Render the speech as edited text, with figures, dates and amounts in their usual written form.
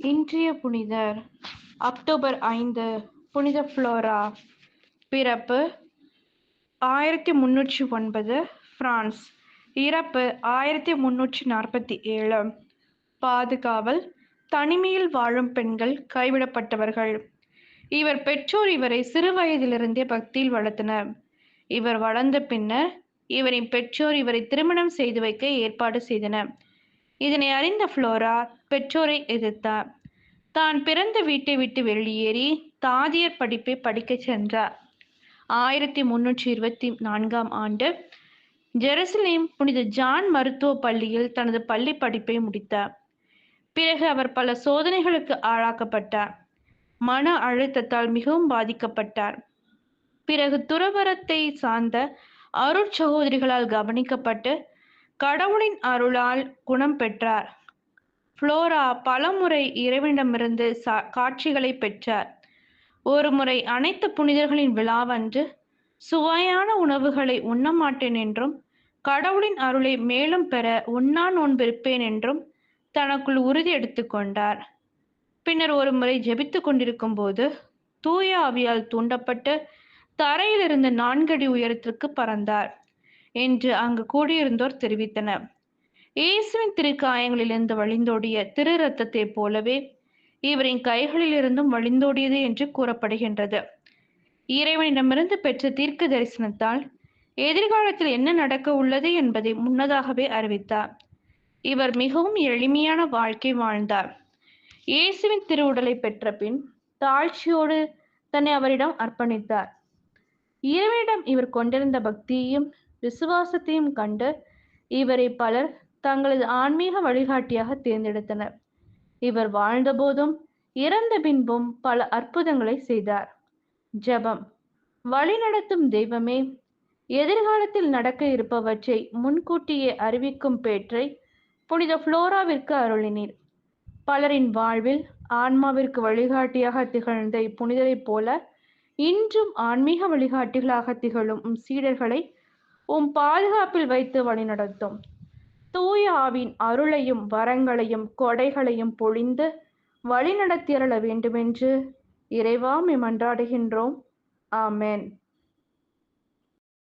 இன்றைய புனிதர் அக்டோபர் 5 புனித புளோரா. பிறப்பு 1309 பிரான்ஸ். இறப்பு 1347. பாதுகாவல் தனிமையில் வாழும் பெண்கள், கைவிடப்பட்டவர்கள். இவர் பெற்றோர் இவரை சிறு வயதிலிருந்தே பக்தியில் வளர்த்தனர். இவர் வளர்ந்த பின்னர் இவரின் பெற்றோர் இவரை திருமணம் செய்து வைக்க ஏற்பாடு செய்தனர். இதனை அறிந்த புளோரா பெற்றோரை எதிர்த்தார். தான் பிறந்த வீட்டை விட்டு வெளியேறி தாதியர் படிப்பை படிக்கச் சென்றார். 1324 ஆண்டு ஜெருசலேம் புனித ஜான் மருத்துவ பள்ளியில் தனது பள்ளி படிப்பை முடித்தார். பிறகு அவர் பல சோதனைகளுக்கு ஆளாக்கப்பட்டார். மன அழுத்தத்தால் மிகவும் பாதிக்கப்பட்டார். பிறகு துறவரத்தை சார்ந்த அருட்சகோதரிகளால் கவனிக்கப்பட்டு கடவுளின் அருளால் குணம் பெற்றார். புளோரா பலமுறை இறைவனிடமிருந்து காட்சிகளை பெற்றார். ஒரு முறை அனைத்து புனிதர்களின் விழாவன்று சுவையான உணவுகளை உண்ணமாட்டேன் என்றும் கடவுளின் அருளை மேலும் பெற உண்ணா நோன்பிருப்பேன் என்றும் தனக்குள் உறுதி எடுத்துக்கொண்டார். பின்னர் ஒரு முறை ஜெபித்துக் கொண்டிருக்கும் போது தூய ஆவியால் தூண்டப்பட்டு தரையிலிருந்து 4 அடி உயரத்திற்கு பறந்தார் என்று அங்கு கூடியிருந்தோர் தெரிவித்தனர். இயேசுவின் திருக்காயங்களிலிருந்து வழிந்தோடிய திரு இரத்தத்தைப் போலவே இவரின் கைகளிலிருந்தும் வழிந்தோடியது என்று கூறப்படுகின்றது. இறைவனிடமிருந்து பெற்ற தீர்க்க தரிசனத்தால் எதிர்காலத்தில் என்ன நடக்க உள்ளது என்பதை முன்னதாகவே அறிவித்தார். இவர் மிகவும் எளிமையான வாழ்க்கை வாழ்ந்தார். இயேசுவின் திருவுடலை பெற்ற பின் தாழ்ச்சியோடு தன்னை அவரிடம் அர்ப்பணித்தார். இறைவனிடம் இவர் கொண்டிருந்த பக்தியையும் விசுவாசத்தையும் கண்டு இவரை பலர் தங்களது ஆன்மீக வழிகாட்டியாக தேர்ந்தெடுத்தனர். இவர் வாழ்ந்தபோதும் இறந்த பின்பும் பல அற்புதங்களை செய்தார். ஜெபம். வழிநடத்தும் தெய்வமே, எதிர்காலத்தில் நடக்க இருப்பவற்றை முன்கூட்டியே அறிவிக்கும் பேற்றை புனித புளோராவிற்கு அருளினீர். பலரின் வாழ்வில் ஆன்மாவிற்கு வழிகாட்டியாக திகழ்ந்த இப்புனிதரைப் போல இன்றும் ஆன்மீக வழிகாட்டிகளாக திகழும் சீடர்களை பாதுகாப்பில் வைத்து வழிநடத்தும். தூய ஆவின் அருளையும் வரங்களையும் கொடைகளையும் பொழிந்து வழிநடத்தியருள வேண்டுமென்று இறைவா மன்றாடுகின்றோம். ஆமென்.